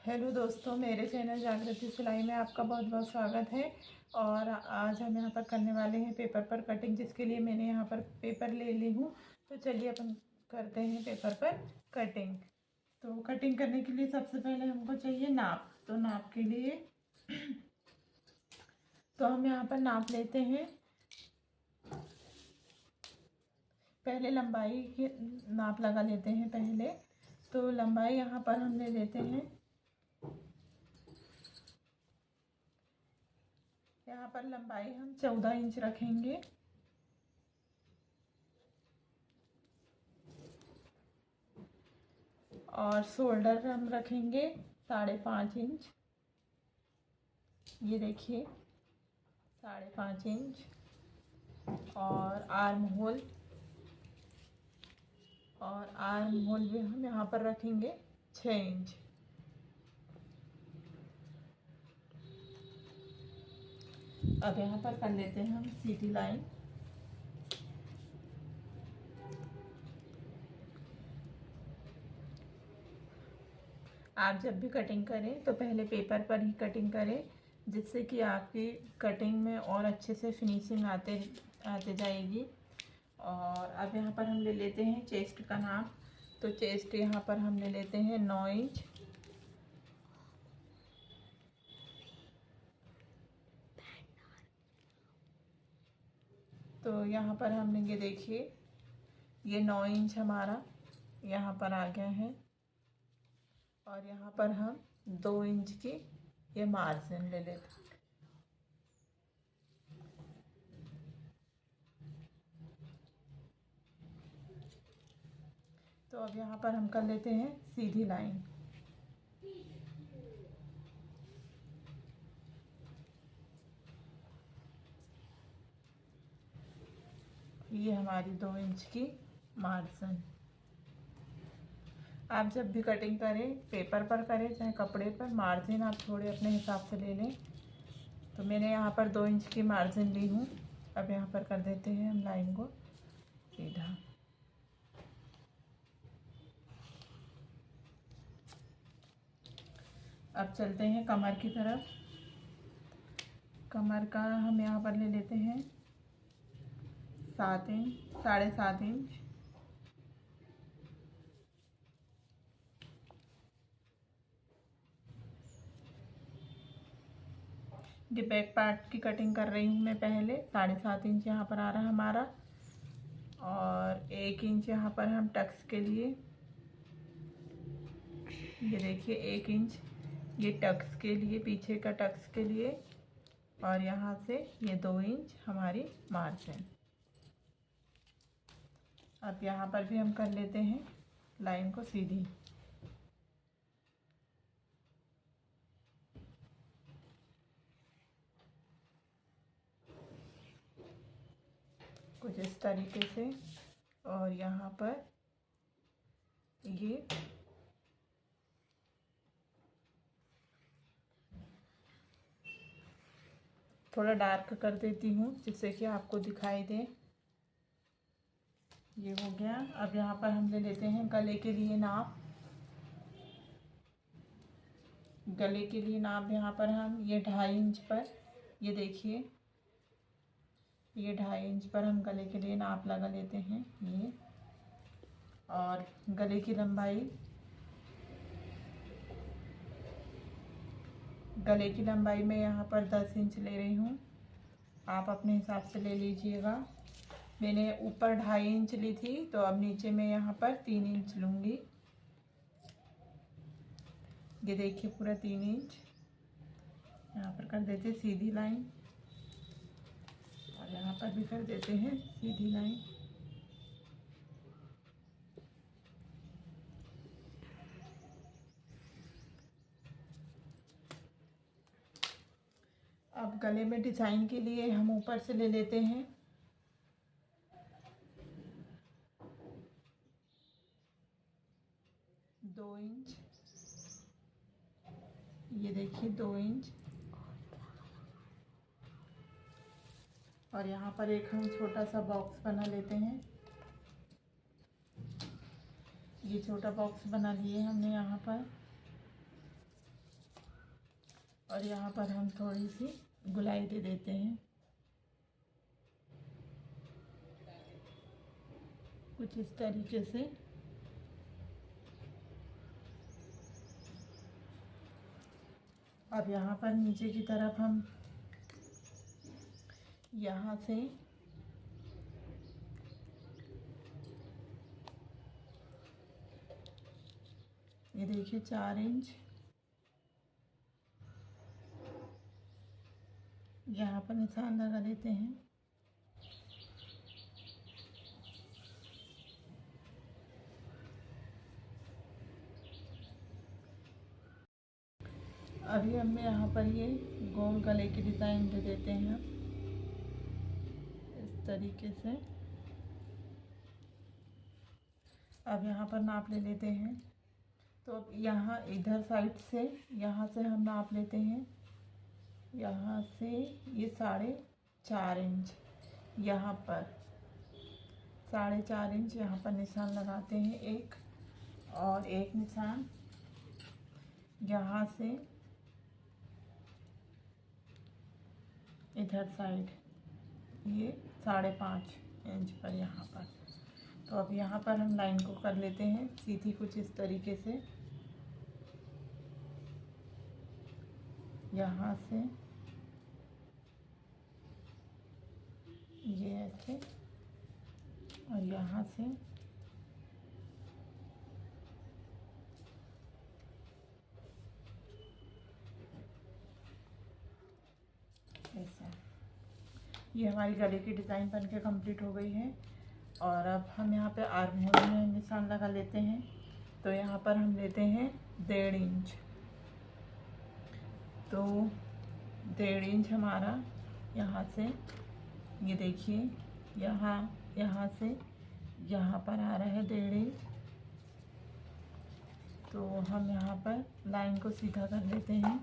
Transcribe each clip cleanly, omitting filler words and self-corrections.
Hello दोस्तों, मेरे channel जागृति सिलाई में आपका बहुत बहुत स्वागत है। और आज हम यहाँ पर करने वाले हैं पेपर पर कटिंग, जिसके लिए मैंने यहाँ पर पेपर ले ली हूँ। तो चलिए अपन करते हैं पेपर पर कटिंग। तो कटिंग करने के लिए सबसे पहले हमको चाहिए नाप। तो नाप के लिए तो हम यहाँ पर नाप लेते हैं। पहले लंबाई की नाप लगा लेते हैं पहले। तो लंबाई यहाँ पर हम ले लेते हैं, यहाँ पर लंबाई हम 14 इंच रखेंगे। और शोल्डर हम रखेंगे 5.5 इंच। ये देखिए 5.5 इंच। और आर्म होल भी हम यहाँ पर रखेंगे 6 इंच। अब यहाँ पर कर लेते हैं हम सीधी लाइन। आप जब भी कटिंग करें तो पहले पेपर पर ही कटिंग करें, जिससे कि आपकी कटिंग में और अच्छे से फिनिशिंग आते जाएगी। और अब यहाँ पर हम ले लेते हैं चेस्ट का नाप। तो चेस्ट यहाँ पर हम ले लेते हैं 9 इंच। तो यहाँ पर हमने ये देखिए, ये 9 इंच हमारा यहाँ पर आ गया है। और यहाँ पर हम 2 इंच की ये मार्जिन ले लेते हैं। तो अब यहाँ पर हम कर लेते हैं सीधी लाइन। ये हमारी 2 इंच की मार्जिन। आप जब भी कटिंग करें, पेपर पर करें चाहे कपड़े पर, मार्जिन आप थोड़े अपने हिसाब से ले लें। तो मैंने यहाँ पर 2 इंच की मार्जिन ली हूँ। अब यहाँ पर कर देते हैं हम लाइन को सीधा। अब चलते हैं कमर की तरफ। कमर का हम यहाँ पर ले लेते हैं 7 इंच, 7.5 इंच। ये बैक पार्ट की कटिंग कर रही हूँ मैं पहले। 7.5 इंच यहाँ पर आ रहा है हमारा। और 1 इंच यहाँ पर हम टक्स के लिए, ये देखिए 1 इंच ये टक्स के लिए, पीछे का टक्स के लिए। और यहाँ से ये 2 इंच हमारी मार्जिन। अब यहाँ पर भी हम कर लेते हैं लाइन को सीधी। कुछ इस तरीके से। और यहाँ पर ये थोड़ा डार्क कर देती हूँ, जिससे कि आपको दिखाई दे। ये हो गया। अब यहाँ पर हम ले लेते हैं गले के लिए नाप। गले के लिए नाप यहाँ पर हम ये 2.5 इंच पर, ये देखिए ये 2.5 इंच पर हम गले के लिए नाप लगा लेते हैं ये। और गले की लंबाई, मैं यहाँ पर 10 इंच ले रही हूँ। आप अपने हिसाब से ले लीजिएगा। मैंने ऊपर 2.5 इंच ली थी, तो अब नीचे मैं यहाँ पर 3 इंच लूँगी। ये देखिए पूरा 3 इंच। यहाँ पर कर देते सीधी लाइन। और यहाँ पर भी कर देते हैं सीधी लाइन। अब गले में डिज़ाइन के लिए हम ऊपर से ले लेते हैं 2 इंच। ये देखिए 2 इंच। और यहाँ पर एक हम छोटा सा बॉक्स बना लेते हैं। ये छोटा बॉक्स बना लिए हमने यहाँ पर। और यहाँ पर हम थोड़ी सी गुलाई दे देते हैं, कुछ इस तरीके से। अब यहाँ पर नीचे की तरफ हम यहाँ से ये देखिए 4 इंच यहाँ पर निशान लगा देते हैं। अभी हम यहाँ पर ये गोल गले की डिज़ाइन दे देते हैं इस तरीके से। अब यहाँ पर नाप ले लेते हैं। तो अब यहाँ इधर साइड से यहाँ से हम नाप लेते हैं, यहाँ से ये 4.5 इंच, यहाँ पर 4.5 इंच यहाँ पर निशान लगाते हैं एक, और एक निशान यहाँ से इधर साइड ये 5.5 इंच पर यहाँ पर। तो अब यहाँ पर हम लाइन को कर लेते हैं सीधी कुछ इस तरीके से, यहाँ से ये ऐसे, और यहाँ से ऐसा। ये हमारी गले की डिज़ाइन बनके कंप्लीट हो गई है। और अब हम यहाँ पे आर्म होल में निशान लगा लेते हैं। तो यहाँ पर हम लेते हैं 1.5 इंच। तो 1.5 इंच हमारा यहाँ से, ये देखिए यहाँ से यहाँ पर आ रहा है 1.5 इंच। तो हम यहाँ पर लाइन को सीधा कर लेते हैं।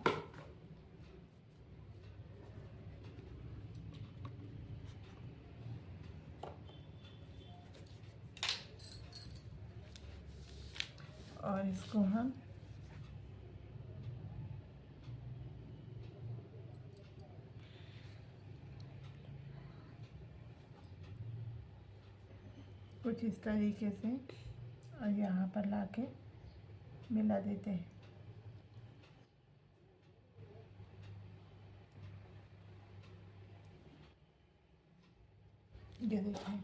और इसको हम कुछ इस तरीके से और यहाँ पर लाके मिला देते हैं। ये देखें,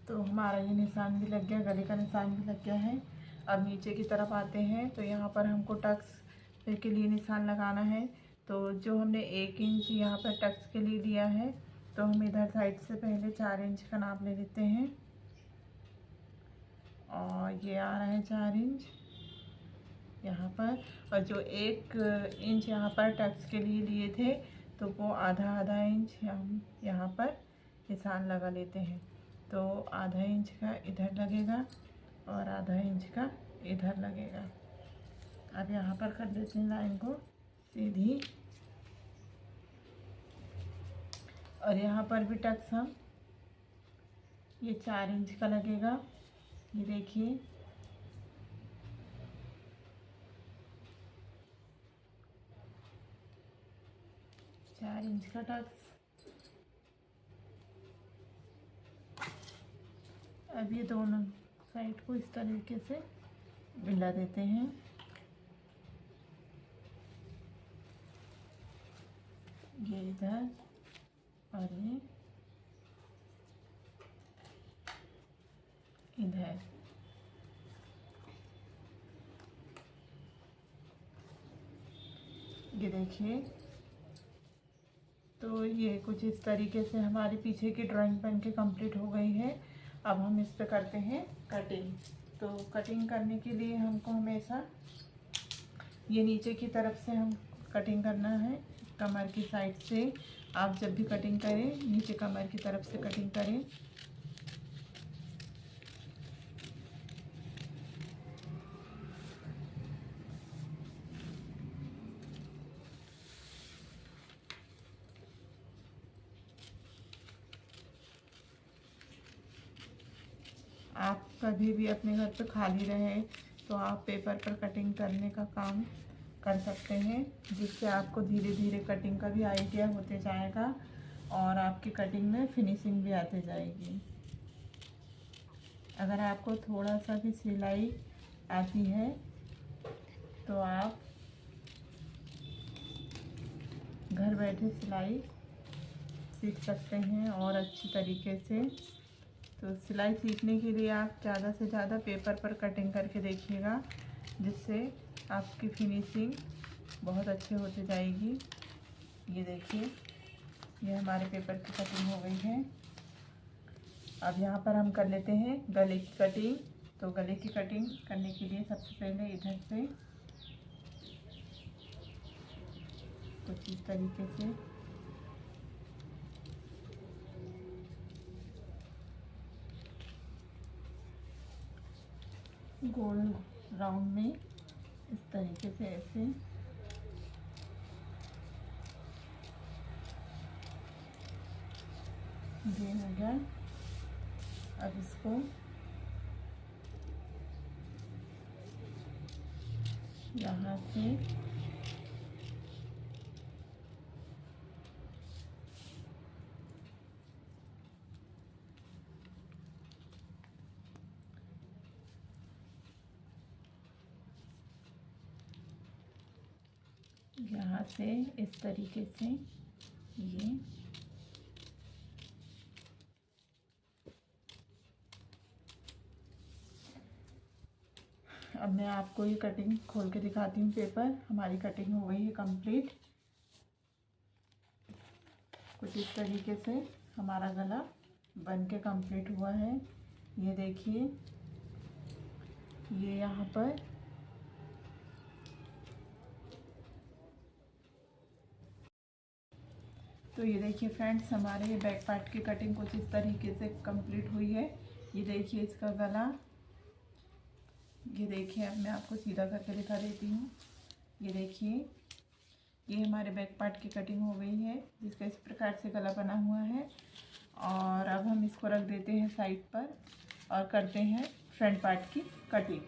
तो हमारा ये निशान भी लग गया, गले का निशान भी लग गया है। अब नीचे की तरफ आते हैं। तो यहाँ पर हमको टक्स के लिए निशान लगाना है। तो जो हमने 1 इंच यहाँ पर टक्स के लिए लिया है, तो हम इधर साइड से पहले 4 इंच का नाप ले लेते हैं। और ये आ रहा है 4 इंच यहाँ पर। और जो 1 इंच यहाँ पर टक्स के लिए थे, तो वो आधा इंच हम यहाँ पर निशान लगा लेते हैं। तो आधा इंच का इधर लगेगा और आधा इंच का इधर लगेगा। अब यहाँ पर कर देते हैं लाइन को सीधी। और यहाँ पर भी टक्स हम ये 4 इंच का लगेगा। ये देखिए, चार इंच का टक्स। अब ये दोनों साइड को इस तरीके से मिला देते हैं। ये इधर और ये इधर। ये देखिए, तो ये कुछ इस तरीके से हमारी पीछे की ड्राइंग बन के कंप्लीट हो गई है। अब हम इस पे करते हैं कटिंग। तो कटिंग करने के लिए हमको हमेशा ये नीचे की तरफ से हम कटिंग करना है, कमर की साइड से। आप जब भी कटिंग करें नीचे कमर की तरफ से कटिंग करें। आप कभी भी अपने घर पे खाली रहे तो आप पेपर पर कटिंग करने का काम कर सकते हैं, जिससे आपको धीरे धीरे कटिंग का भी आइडिया होते जाएगा और आपकी कटिंग में फिनिशिंग भी आती जाएगी। अगर आपको थोड़ा सा भी सिलाई आती है तो आप घर बैठे सिलाई सीख सकते हैं और अच्छी तरीके से। तो सिलाई सीखने के लिए आप ज़्यादा से ज़्यादा पेपर पर कटिंग करके देखिएगा, जिससे आपकी फिनिशिंग बहुत अच्छी होती जाएगी। ये देखिए, ये हमारे पेपर की कटिंग हो गई है। अब यहाँ पर हम कर लेते हैं गले की कटिंग। तो गले की कटिंग करने के लिए सबसे पहले इधर से कुछ इस तरीके से गोल राउंड में इस तरीके से ऐसे ये हो गया। अब इसको यहाँ से यहाँ से इस तरीके से ये अब मैं आपको ये कटिंग खोल के दिखाती हूँ। पेपर हमारी कटिंग हो गई है कंप्लीट। कुछ इस तरीके से हमारा गला बन के कंप्लीट हुआ है। ये देखिए, ये यहाँ पर तो ये देखिए फ्रेंड्स, हमारे ये बैक पार्ट की कटिंग कुछ इस तरीके से कंप्लीट हुई है। ये देखिए इसका गला, ये देखिए, अब मैं आपको सीधा करके दिखा देती हूँ। ये देखिए, ये हमारे बैक पार्ट की कटिंग हो गई है, जिसका इस प्रकार से गला बना हुआ है। और अब हम इसको रख देते हैं साइड पर और करते हैं फ्रंट पार्ट की कटिंग।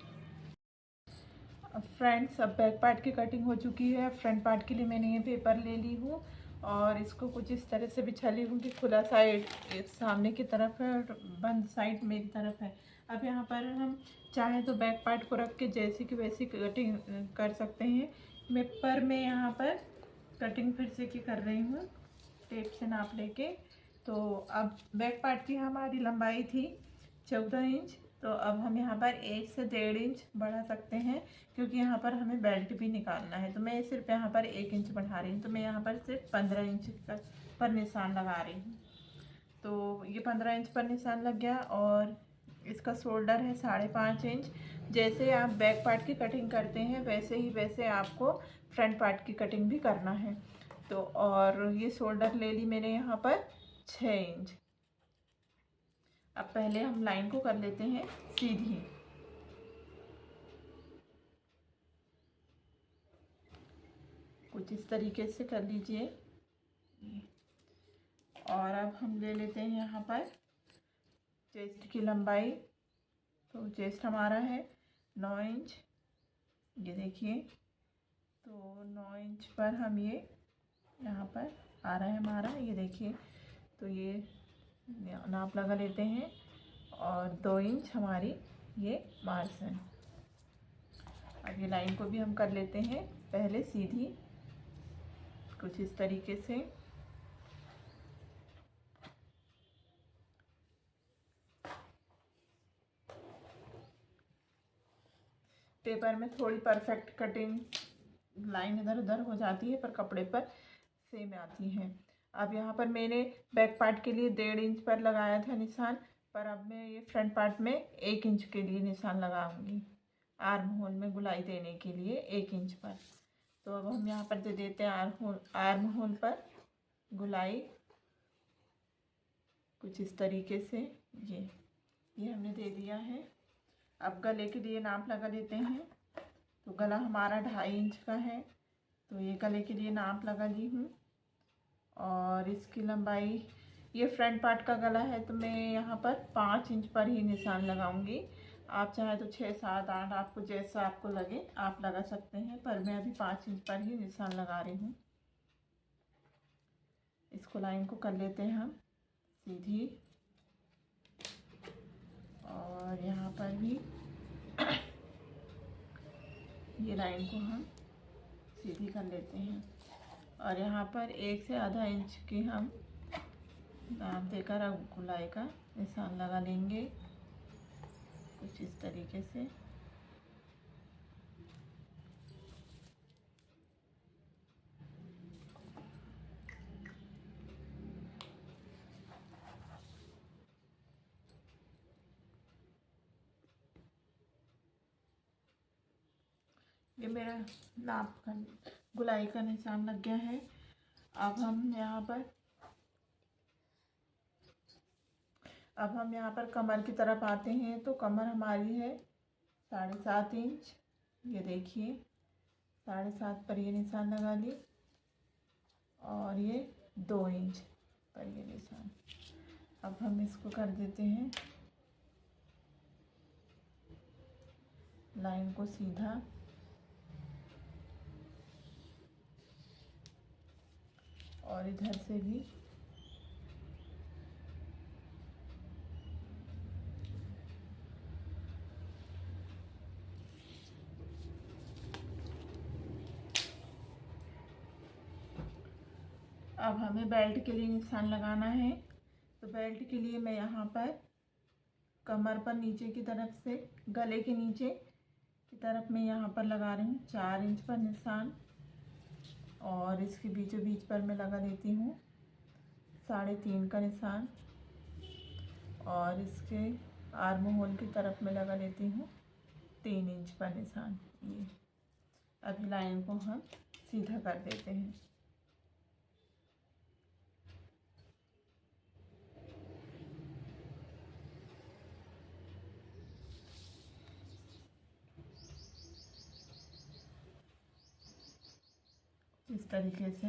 अब फ्रेंड्स, अब बैक पार्ट की कटिंग हो चुकी है। फ्रंट पार्ट के लिए मैंने ये पेपर ले ली हूँ और इसको कुछ इस तरह से बिछा ली हूँ कि खुला साइड सामने की तरफ है और बंद साइड मेरी तरफ है। अब यहाँ पर हम चाहें तो बैक पार्ट को रख के जैसी कि वैसी कटिंग कर सकते हैं। मैं यहाँ पर कटिंग फिर से की कर रही हूँ टेप से नाप लेके। तो अब बैक पार्ट की हमारी लंबाई थी 14 इंच, तो अब हम यहाँ पर 1 से 1.5 इंच बढ़ा सकते हैं, क्योंकि यहाँ पर हमें बेल्ट भी निकालना है। तो मैं सिर्फ यहाँ पर 1 इंच बढ़ा रही हूँ। तो मैं यहाँ पर सिर्फ 15 इंच पर निशान लगा रही हूँ। तो ये 15 इंच पर निशान लग गया और इसका शोल्डर है 5.5 इंच। जैसे आप बैक पार्ट की कटिंग करते हैं वैसे आपको फ्रंट पार्ट की कटिंग भी करना है। तो और ये शोल्डर ले ली मैंने यहाँ पर 6 इंच। अब पहले हम लाइन को कर लेते हैं सीधी। कुछ इस तरीके से कर लीजिए। और अब हम ले लेते हैं यहाँ पर चेस्ट की लंबाई। तो चेस्ट हमारा है 9 इंच। ये देखिए, तो 9 इंच पर हम ये यहाँ पर आ रहा है हमारा, ये देखिए। तो ये नाप लगा लेते हैं और 2 इंच हमारी ये मार्स है। अब ये लाइन को भी हम कर लेते हैं पहले सीधी, कुछ इस तरीके से। पेपर में थोड़ी परफेक्ट कटिंग लाइन इधर उधर हो जाती है, पर कपड़े पर सेम आती है। अब यहाँ पर मैंने बैक पार्ट के लिए 1.5 इंच पर लगाया था निशान, पर अब मैं ये फ्रंट पार्ट में 1 इंच के लिए निशान लगाऊंगी, आर्म होल में गुलाई देने के लिए 1 इंच पर। तो अब हम यहाँ पर दे देते हैं आर्म होल पर गुलाई, कुछ इस तरीके से। ये हमने दे दिया है। अब गले के लिए नाप लगा लेते हैं। तो गला हमारा 2.5 इंच का है, तो ये गले के लिए नाप लगा ली हूँ। और इसकी लंबाई, ये फ्रंट पार्ट का गला है, तो मैं यहाँ पर 5 इंच पर ही निशान लगाऊंगी। आप चाहे तो 6, 7, 8 आपको जैसा आपको लगे आप लगा सकते हैं, पर मैं अभी 5 इंच पर ही निशान लगा रही हूँ। इसको लाइन को कर लेते हैं हम सीधी, और यहाँ पर भी ये लाइन को हम सीधी कर लेते हैं, और यहाँ पर 1 से आधा इंच की हम नाप देकर अब गोलाई का निशान लगा लेंगे कुछ इस तरीके से। ये मेरा नाप का गोलाई का निशान लग गया है। अब हम यहाँ पर कमर की तरफ आते हैं, तो कमर हमारी है 7.5 इंच। ये देखिए 7.5 पर ये निशान लगा ली, और ये 2 इंच पर ये निशान। अब हम इसको कर देते हैं लाइन को सीधा, और इधर से भी अब हमें बेल्ट के लिए निशान लगाना है। तो बेल्ट के लिए मैं यहाँ पर कमर पर नीचे की तरफ से गले के नीचे की तरफ मैं यहाँ पर लगा रही हूँ 4 इंच पर निशान, और इसके बीचों बीच पर मैं लगा देती हूँ 3.5 का निशान, और इसके आर्म होल की तरफ मैं लगा लेती हूँ 3 इंच पर निशान। ये अभी लाइन को हम सीधा कर देते हैं। इस तरीके से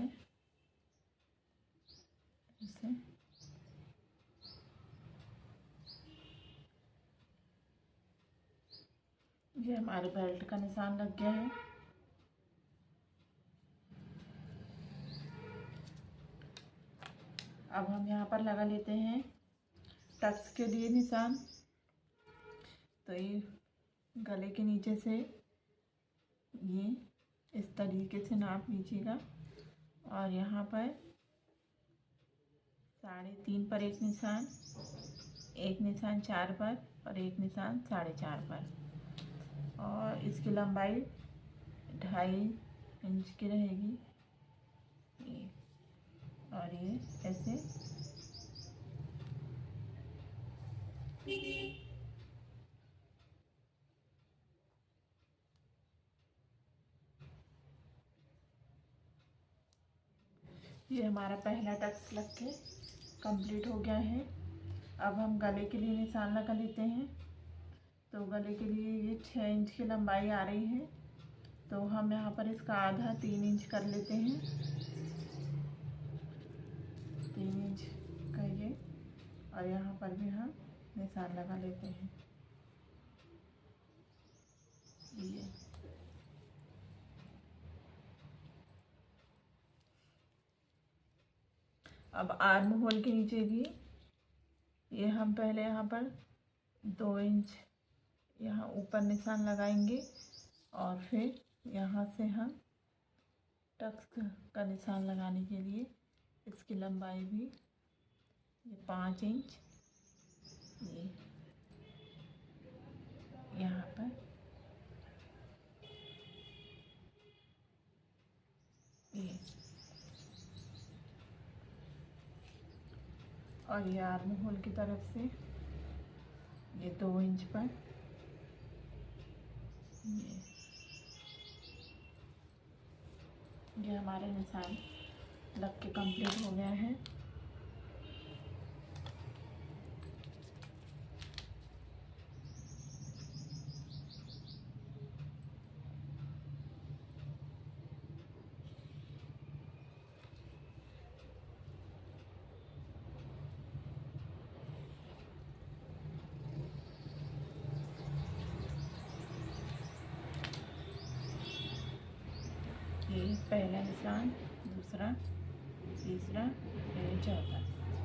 इसे ये हमारे बेल्ट का निशान लग गया है। अब हम यहाँ पर लगा लेते हैं टक्स के लिए निशान। तो ये गले के नीचे से ये इस तरीके से नाप लीजिएगा, और यहाँ पर 3.5 पर एक निशान 4 पर और एक निशान 4.5 पर, और इसकी लंबाई 2.5 इंच की रहेगी ये, और ये ऐसे ये हमारा पहला टक्स लग के कंप्लीट हो गया है। अब हम गले के लिए निशान लगा लेते हैं। तो गले के लिए ये 6 इंच की लंबाई आ रही है, तो हम यहाँ पर इसका आधा 3 इंच कर लेते हैं। 3 इंच का ये, और यहाँ पर भी हम निशान लगा लेते हैं ये। अब आर्म होल के नीचे भी ये हम पहले यहाँ पर 2 इंच यहाँ ऊपर निशान लगाएंगे, और फिर यहाँ से हम टक्स का निशान लगाने के लिए इसकी लंबाई भी ये 5 इंच ये यहाँ पर ये, और ये आर्म होल की तरफ से ये 2 इंच पर ये हमारे निशान लग के कंप्लीट हो गया है। ये पहला निशान, दूसरा, तीसरा, फिर चौथा।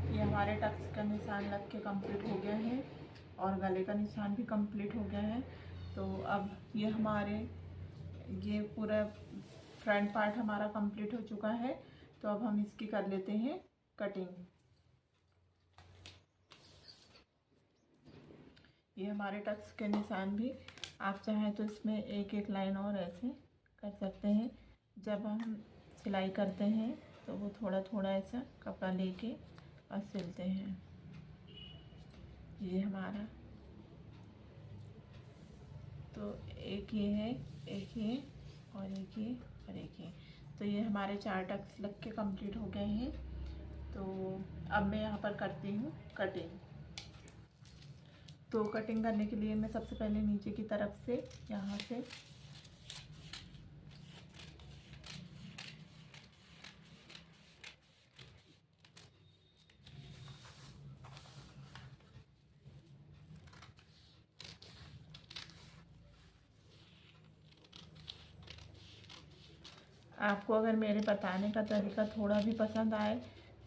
ये हमारे टक्स का निशान लग के कंप्लीट हो गया है और गले का निशान भी कंप्लीट हो गया है। तो अब ये हमारे ये पूरा फ्रंट पार्ट हमारा कंप्लीट हो चुका है। तो अब हम इसकी कर लेते हैं कटिंग। ये हमारे टक्स के निशान भी आप चाहें तो इसमें एक एक लाइन और ऐसे कर सकते हैं। जब हम सिलाई करते हैं तो वो थोड़ा थोड़ा ऐसा कपड़ा लेके और सिलते हैं। ये हमारा तो एक ये है, एक ये और एक ये और एक ये। तो ये हमारे 4 टक्स लग के कंप्लीट हो गए हैं। तो अब मैं यहाँ पर करती हूँ कटिंग। तो कटिंग करने के लिए मैं सबसे पहले नीचे की तरफ से यहाँ से आपको अगर मेरे बताने का तरीका थोड़ा भी पसंद आए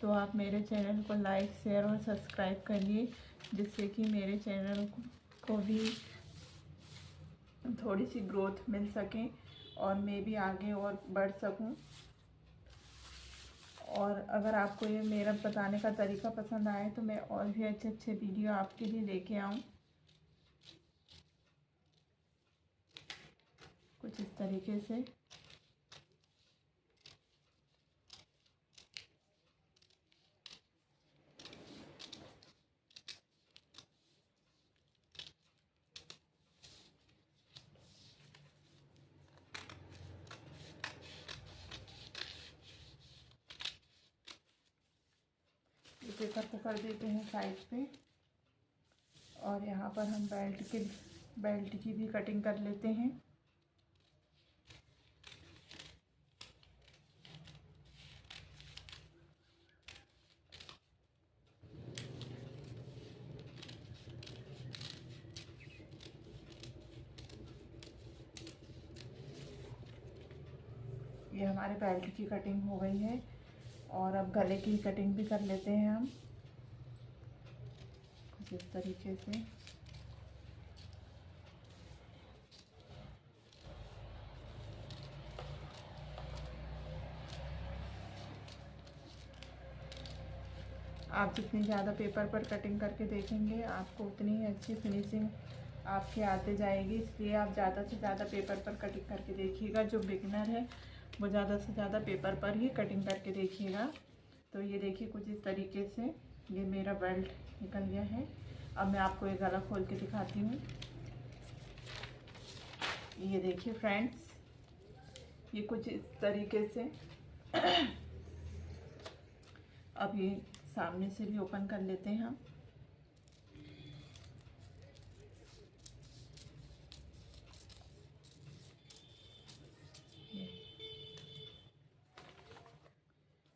तो आप मेरे चैनल को लाइक, शेयर और सब्सक्राइब करिए, जिससे कि मेरे चैनल को भी थोड़ी सी ग्रोथ मिल सके और मैं भी आगे और बढ़ सकूं। और अगर आपको ये मेरा बताने का तरीका पसंद आए तो मैं और भी अच्छे अच्छे वीडियो आपके लिए लेके आऊँ। कुछ इस तरीके से पेपर को कर देते हैं साइड पे। और यहाँ पर हम बेल्ट की भी कटिंग कर लेते हैं। ये हमारे बेल्ट की कटिंग हो गई है और अब गले की कटिंग भी कर लेते हैं हम कुछ इस तरीके से। आप जितनी ज़्यादा पेपर पर कटिंग करके देखेंगे आपको उतनी ही अच्छी फिनिशिंग आपके आते जाएगी। इसलिए आप ज़्यादा से ज़्यादा पेपर पर कटिंग करके देखिएगा। जो बिगिनर है वो ज़्यादा से ज़्यादा पेपर पर ही कटिंग करके देखिएगा। तो ये देखिए कुछ इस तरीके से ये मेरा बेल्ट निकल गया है। अब मैं आपको ये गला खोल के दिखाती हूँ। ये देखिए फ्रेंड्स, ये कुछ इस तरीके से अब ये सामने से भी ओपन कर लेते हैं हम।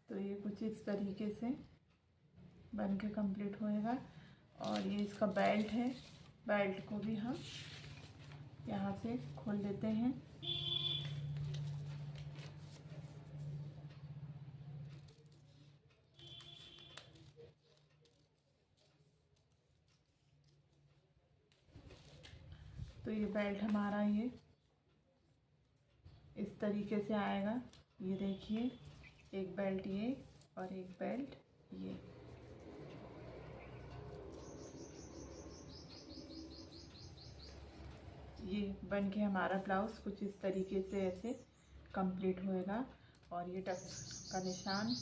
तो ये कुछ इस तरीके से बन के कंप्लीट होएगा। और ये इसका बेल्ट है, बेल्ट को भी हम यहाँ से खोल देते हैं। तो ये बेल्ट हमारा ये इस तरीके से आएगा। ये देखिए एक बेल्ट ये और एक बेल्ट ये। ये बन के हमारा ब्लाउज़ कुछ इस तरीके से ऐसे कंप्लीट होएगा। और ये टक्स का निशान।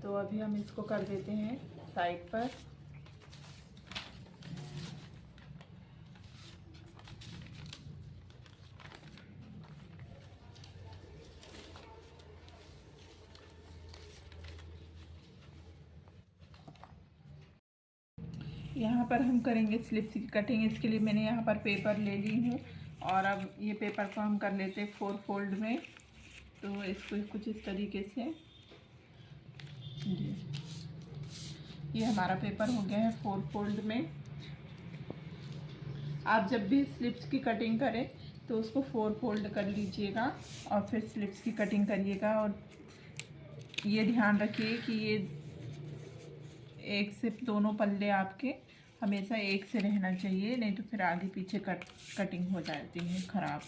तो अभी हम इसको कर देते हैं साइड पर। यहाँ पर हम करेंगे स्लिप्स की कटिंग। इसके लिए मैंने यहाँ पर पेपर ले ली हूँ और अब ये पेपर को हम कर लेते हैं 4 फोल्ड में। तो इसको कुछ इस तरीके से ये हमारा पेपर हो गया है 4 फोल्ड में। आप जब भी स्लिप्स की कटिंग करें तो उसको 4 फोल्ड कर लीजिएगा और फिर स्लिप्स की कटिंग करिएगा। और ये ध्यान रखिए कि ये एक से दोनों पल्ले आपके हमेशा एक से रहना चाहिए, नहीं तो फिर आगे पीछे कटिंग हो जाती है ख़राब।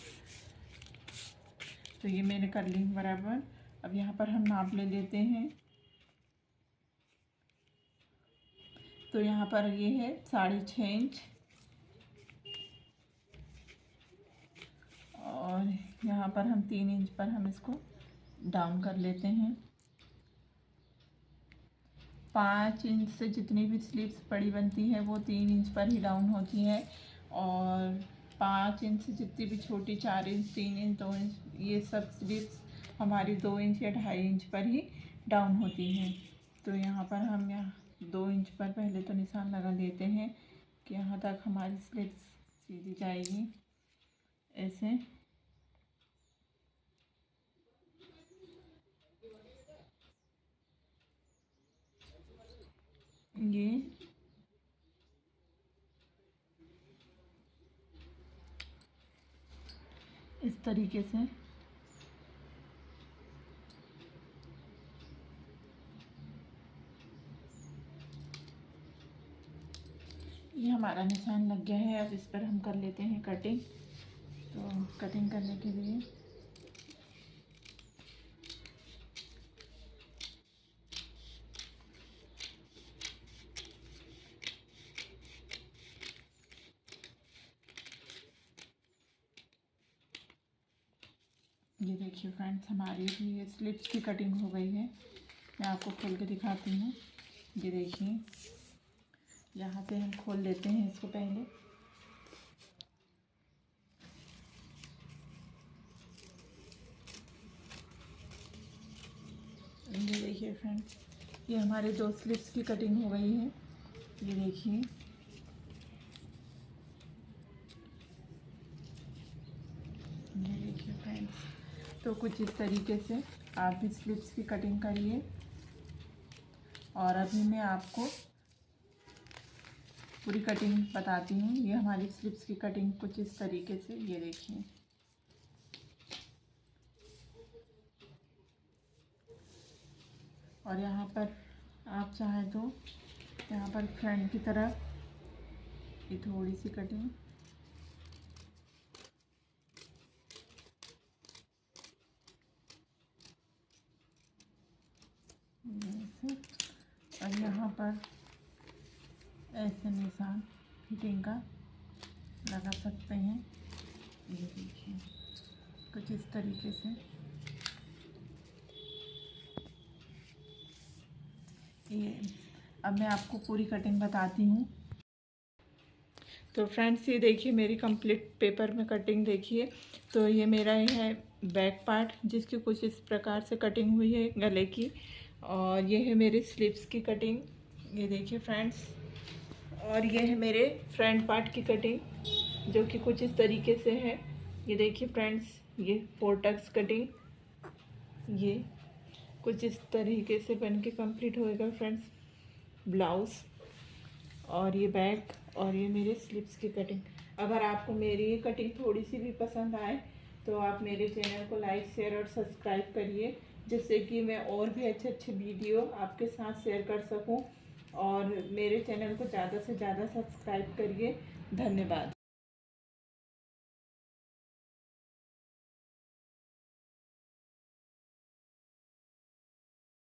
तो ये मैंने कर ली बराबर। अब यहाँ पर हम नाप ले लेते हैं। तो यहाँ पर ये है 6.5 इंच और यहाँ पर हम 3 इंच पर हम इसको डाउन कर लेते हैं। 5 इंच से जितनी भी स्लीव्स बड़ी बनती है वो 3 इंच पर ही डाउन होती है, और 5 इंच से जितनी भी छोटी 4 इंच, 3 इंच, 2 इंच, ये सब स्लीव्स हमारी 2 इंच या 2.5 इंच पर ही डाउन होती हैं। तो यहाँ पर हम यहाँ 2 इंच पर पहले तो निशान लगा लेते हैं कि यहाँ तक हमारी स्लीव्स सीधी जाएगी ऐसे। ये इस तरीके से ये हमारा निशान लग गया है। अब इस पर हम कर लेते हैं कटिंग। तो कटिंग करने के लिए ये देखिए फ्रेंड्स, हमारी ये स्लिप्स की कटिंग हो गई है। मैं आपको खोल के दिखाती हूँ। ये देखिए, यहाँ से हम खोल लेते हैं इसको पहले। ये देखिए फ्रेंड्स, ये हमारे 2 स्लिप्स की कटिंग हो गई है। ये देखिए, फ्रेंड्स, तो कुछ इस तरीके से आप भी स्लिप्स की कटिंग करिए। और अभी मैं आपको पूरी कटिंग बताती हूँ। ये हमारी स्लिप्स की कटिंग कुछ इस तरीके से, ये देखिए। और यहाँ पर आप चाहें तो यहाँ पर फ्रंट की तरफ ये थोड़ी सी कटिंग, और यहाँ पर ऐसे निशान फिटिंग का लगा सकते हैं। ये देखिए, कुछ इस तरीके से। ये अब मैं आपको पूरी कटिंग बताती हूँ। तो फ्रेंड्स, ये देखिए मेरी कंप्लीट पेपर में कटिंग देखिए। तो ये मेरा है बैक पार्ट, जिसकी कुछ इस प्रकार से कटिंग हुई है गले की। और ये है मेरी स्लीव्स की कटिंग, ये देखिए फ्रेंड्स। और ये है मेरे फ्रंट पार्ट की कटिंग, जो कि कुछ इस तरीके से है। ये देखिए फ्रेंड्स, ये 4 टक्स कटिंग, ये कुछ इस तरीके से बन के कम्प्लीट होएगा फ्रेंड्स ब्लाउज़। और ये बैक, और ये मेरे स्लीव्स की कटिंग। अगर आपको मेरी ये कटिंग थोड़ी सी भी पसंद आए तो आप मेरे चैनल को लाइक, शेयर और सब्सक्राइब करिए, जिससे कि मैं और भी अच्छे अच्छे वीडियो आपके साथ शेयर कर सकूं। और मेरे चैनल को ज़्यादा से ज़्यादा सब्सक्राइब करिए। धन्यवाद।